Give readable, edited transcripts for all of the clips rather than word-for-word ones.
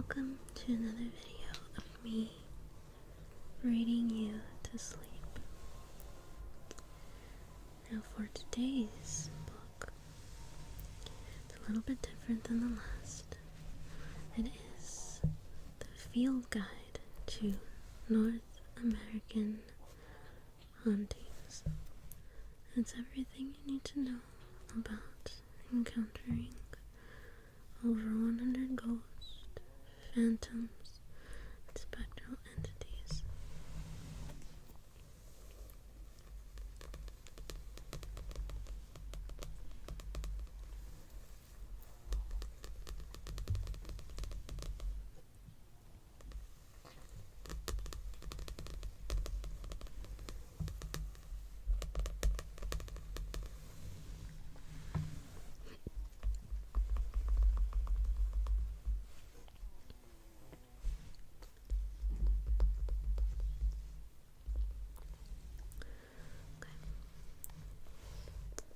Welcome to another video of me reading you to sleep. Now for today's book, it's a little bit different than the last. It is the field guide to North American hauntings. It's everything you need to know about encountering over 100 ghosts, phantoms, and spectral entities.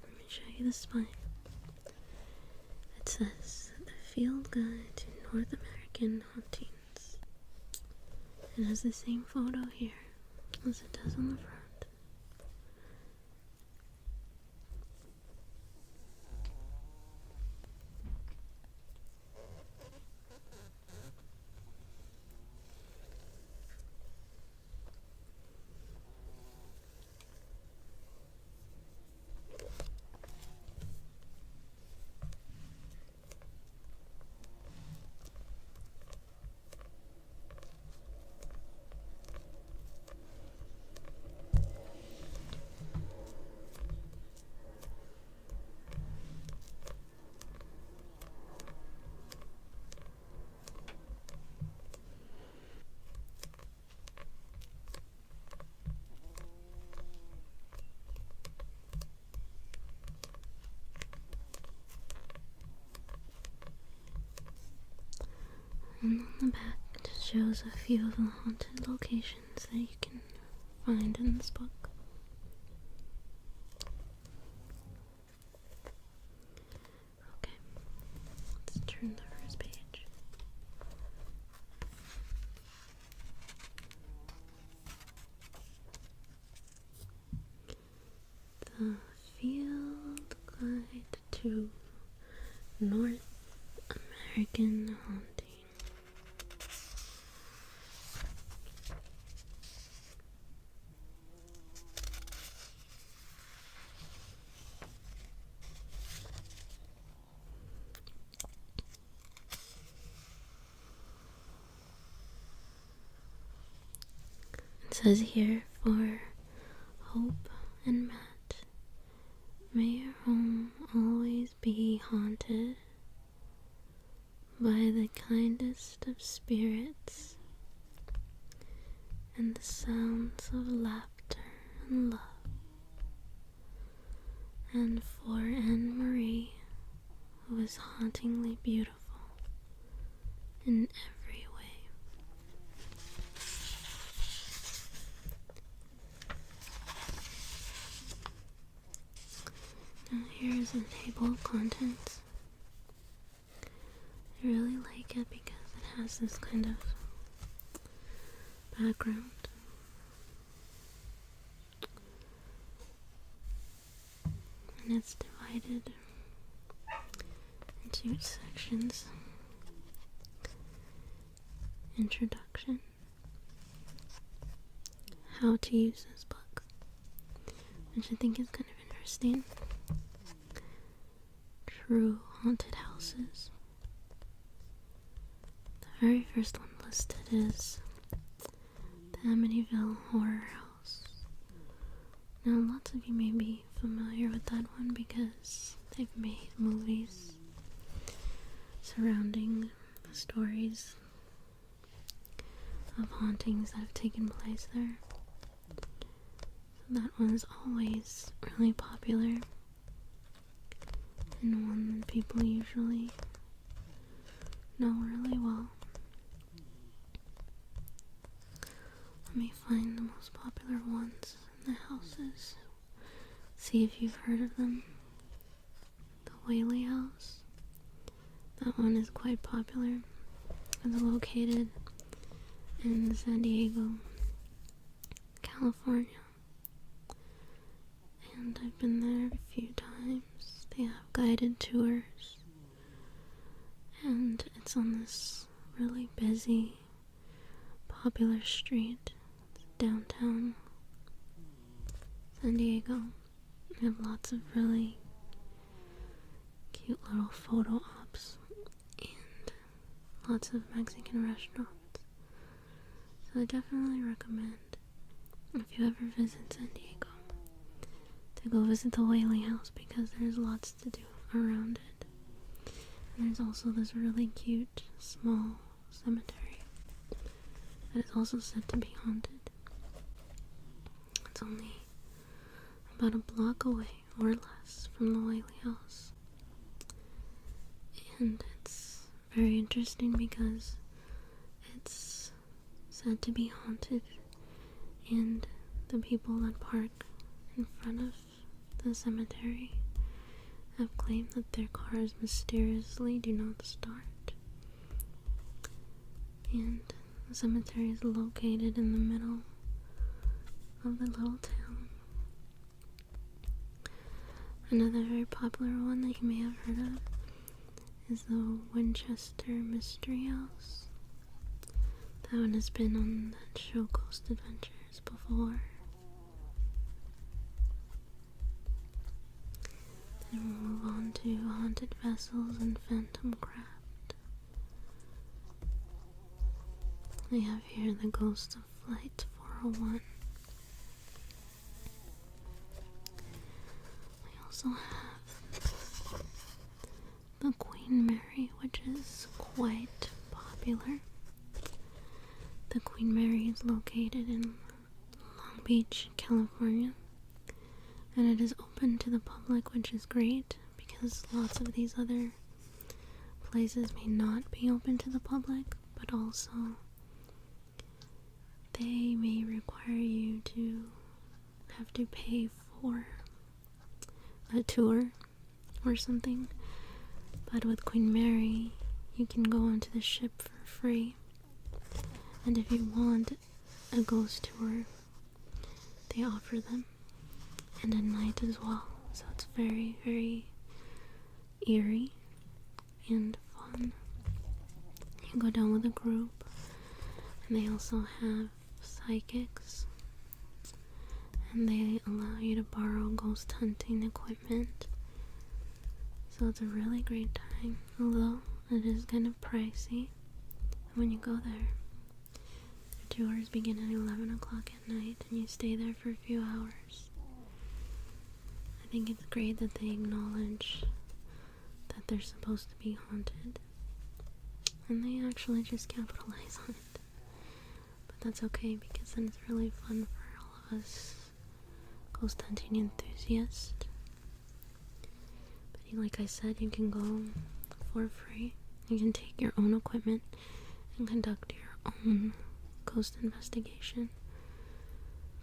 Let me show you the spine. It says the field guide to North American hauntings. It has the same photo here as it does on the front. And on the back it just shows a few of the haunted locations that you can find in this book. Okay, let's turn the first page. The Field Guide to North American Haunting. It says here, for Hope and Matt, may your home always be haunted by the kindest of spirits and the sounds of laughter and love. And for Anne Marie, who is hauntingly beautiful in every way. Now here's a table of contents. I really like it because it has this kind of background. And it's divided into sections. Introduction. How to use this book, which I think is kind of interesting. True haunted houses. The very first one listed is the Amityville Horror House. Now, lots of you may be familiar with that one because they've made movies surrounding the stories of hauntings that have taken place there. So that one is always really popular and one that people usually know really well. Let me find the most popular ones in the houses. See if you've heard of them. The Whaley House. That one is quite popular. It's located in San Diego, California. And I've been there a few times. They have guided tours. And it's on this really busy, popular street, downtown San Diego. We have lots of really cute little photo ops and lots of Mexican restaurants. So I definitely recommend, if you ever visit San Diego, to go visit the Whaley House, because there's lots to do around it. And there's also this really cute small cemetery that is also said to be haunted. It's only about a block away or less from the Whaley House. And it's very interesting because it's said to be haunted, and the people that park in front of the cemetery have claimed that their cars mysteriously do not start. And the cemetery is located in the middle of the little town. Another very popular one that you may have heard of is the Winchester Mystery House. That one has been on that show Ghost Adventures before. Then we'll move on to Haunted Vessels and Phantom Craft. We have here the Ghost of Flight 401. We also have the Queen Mary, which is quite popular. The Queen Mary is located in Long Beach, California, and it is open to the public, which is great because lots of these other places may not be open to the public, but also they may require you to have to pay for a tour or something. But with Queen Mary, you can go onto the ship for free. And if you want a ghost tour, they offer them. And at night as well. So it's very, very eerie and fun. You can go down with a group. And they also have psychics. And they allow you to borrow ghost hunting equipment. So it's a really great time, although it is kind of pricey when you go there. The tours begin at 11 o'clock at night and you stay there for a few hours. I think it's great that they acknowledge that they're supposed to be haunted, and they actually just capitalize on it. But that's okay, because then it's really fun for all of us ghost hunting enthusiasts. Like I said, you can go for free. You can take your own equipment and conduct your own ghost investigation.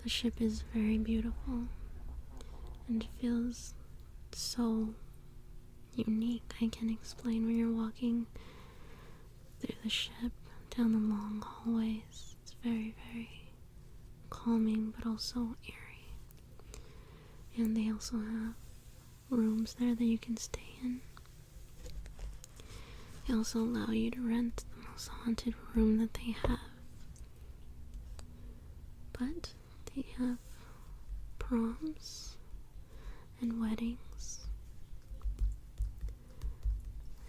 The ship is very beautiful and it feels so unique. I can't explain when you're walking through the ship down the long hallways. It's very, very calming, but also eerie. And they also have rooms there that you can stay in. They also allow you to rent the most haunted room that they have. But they have proms and weddings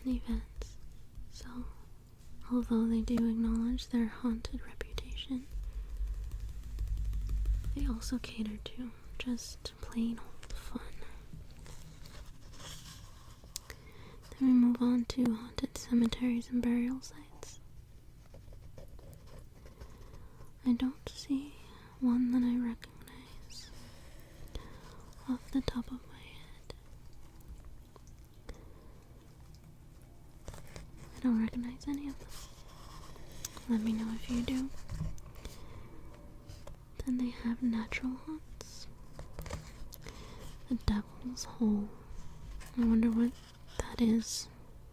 and events. So, although they do acknowledge their haunted reputation, they also cater to just plain old fun. Then we move on to haunted cemeteries and burial sites. I don't see one that I recognize off the top of my head. I don't recognize any of them. Let me know if you do. Then they have natural haunts. The Devil's Hole. I wonder what that is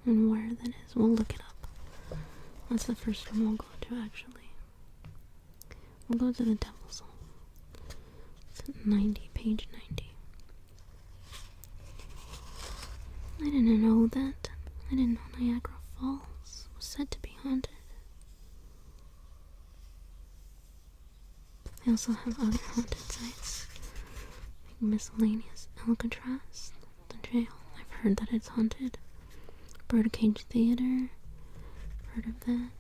and where that is. We'll look it up. That's the first one we'll go to, actually. We'll go to the Devil's Hole. It's at 90, page 90. I didn't know that. I didn't know Niagara Falls was said to be haunted. They also have other haunted sites, like miscellaneous Alcatraz, the jail. I've heard that it's haunted. Birdcage Theater, heard of that.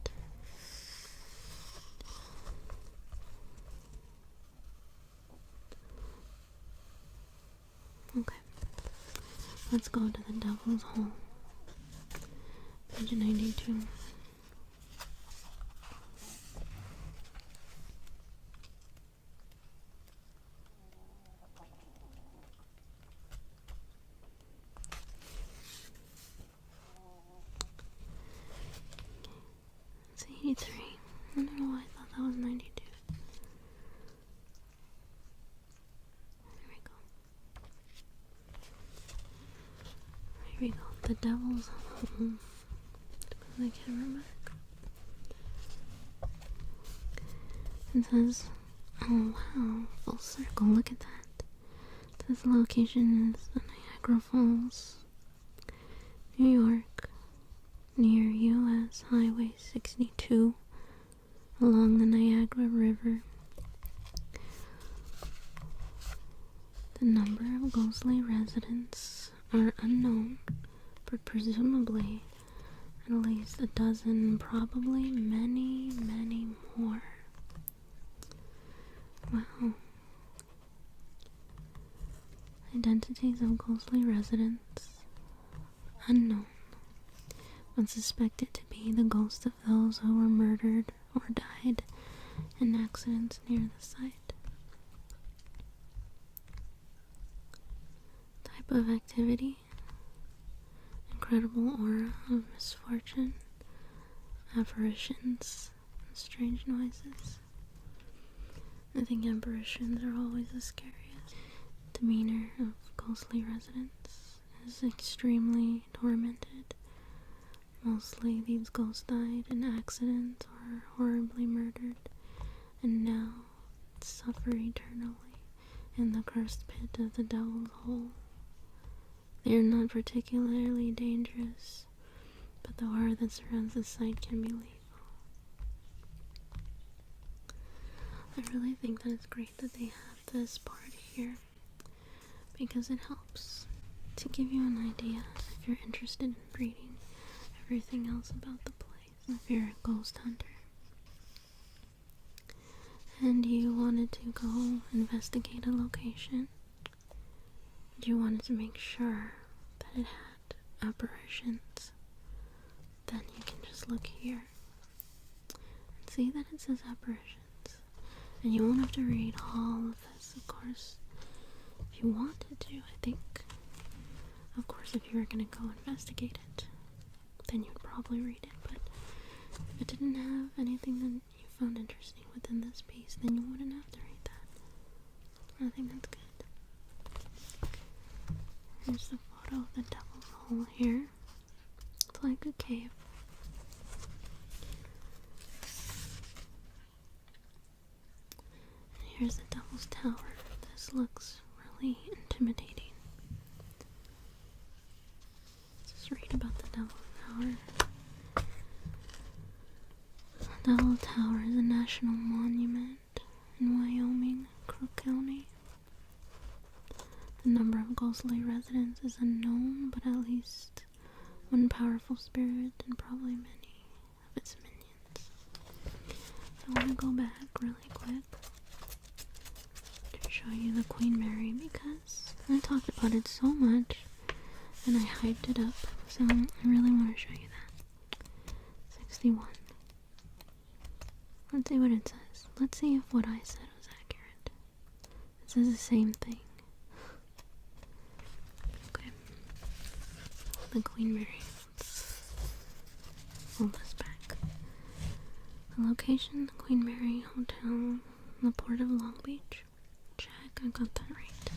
Okay, let's go to the Devil's Hole. Page 92. It's 83. I don't know why I thought that was 92. Here we go. Here we go. The Devil's Hole. I can't remember. It says, oh wow, full circle, look at that. It says the location is the Niagara Falls, New York, near US Highway 62, along the Niagara River. The number of ghostly residents are unknown, but presumably at least a dozen, probably many, many more. Wow. Identities of ghostly residents unknown, but suspected to be the ghosts of those who were murdered or died in accidents near the site. Type of activity: incredible aura of misfortune, apparitions, and strange noises. I think apparitions are always the scariest. Demeanor of ghostly residents is extremely tormented. Mostly these ghosts died in accidents or horribly murdered, and now suffer eternally in the cursed pit of the Devil's Hole. They are not particularly dangerous, but the aura that surrounds the site can be lethal. I really think that it's great that they have this part here, because it helps to give you an idea if you're interested in reading everything else about the place. If you're a ghost hunter and you wanted to go investigate a location, and you wanted to make sure that it had apparitions, then you can just look here and see that it says apparitions. And you won't have to read all of this, of course. If you wanted to, I think. Of course, if you were going to go investigate it, then you'd probably read it. But if it didn't have anything that you found interesting within this piece, then you wouldn't have to read that. I think that's good. Here's the photo of the Devil's Hole here. It's like a cave. Here's the Devil's Tower. This looks really intimidating. Let's just read about the Devil's Tower. The Devil Tower is a national monument in Wyoming, Crook County. The number of ghostly residents is unknown, but at least one powerful spirit and probably many of its minions. So I want to go back really quick to show you the Queen Mary, because I talked about it so much and I hyped it up, so I really want to show you that. 61. Let's see what it says. Let's see if what I said was accurate. It says the same thing. Okay. The Queen Mary. Let's pull this back. The location: the Queen Mary Hotel in the Port of Long Beach. Check, I got that right.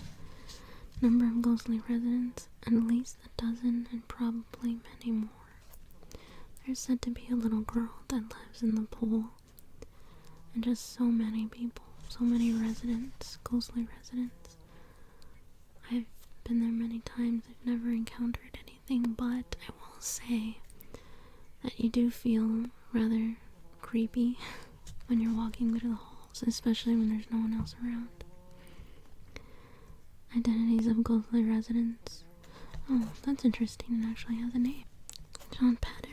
Number of ghostly residents: at least a dozen and probably many more. There's said to be a little girl that lives in the pool, and just so many people, so many residents, ghostly residents. I've been there many times. I've never encountered anything, but I will say that you do feel rather creepy when you're walking through the halls, especially when there's no one else around. Identities of ghostly residents. Oh, that's interesting. It actually has a name. John Patter,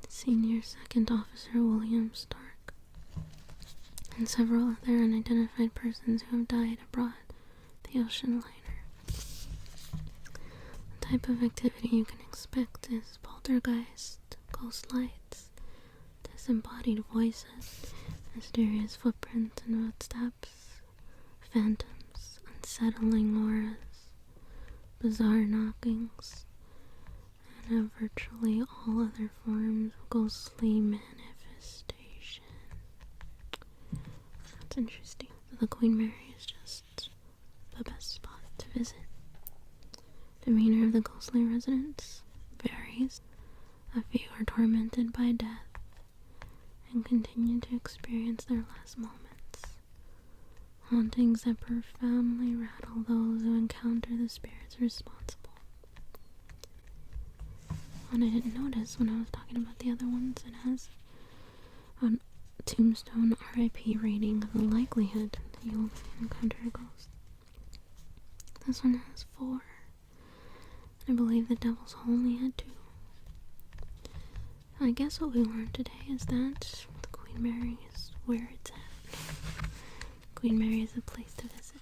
Senior Second Officer William Stark, and several other unidentified persons who have died aboard the ocean liner. The type of activity you can expect is poltergeist, ghost lights, disembodied voices, mysterious footprints and footsteps, phantoms, unsettling auras, bizarre knockings, and virtually all other forms of ghostly manifestation. That's interesting. The Queen Mary is just the best spot to visit. Demeanor of the ghostly residents varies. A few are tormented by death and continue to experience their last moments. Hauntings that profoundly rattle those who encounter the spirits responsible. And I didn't notice when I was talking about the other ones, it has a tombstone RIP rating of the likelihood that you'll encounter a ghost. This one has 4. I believe the Devil's Hole only had 2. I guess what we learned today is that the Queen Mary is where it's at. Queen Mary is a place to visit.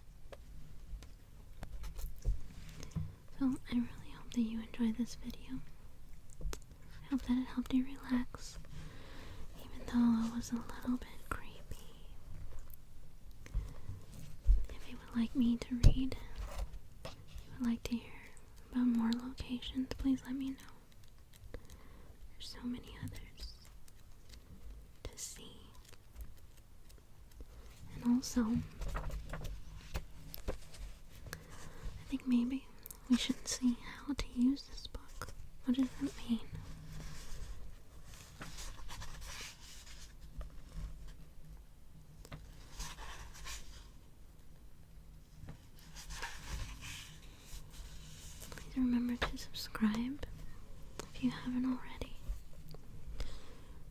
So I really hope that you enjoyed this video. I hope that it helped you relax, even though it was a little bit creepy. If you would like me to read, if you would like to hear about more locations, please let me know. There's so many others to see. And also, I think maybe we should see how to use this book. What does that mean? Please remember to subscribe if you haven't already.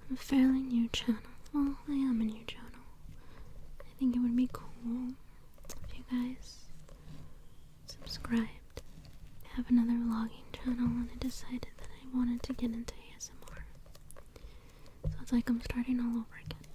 I'm a fairly new channel. Well, I am a new channel. I think it would be cool if you guys subscribed. I have another vlogging channel and I decided that I wanted to get into ASMR. So it's like I'm starting all over again.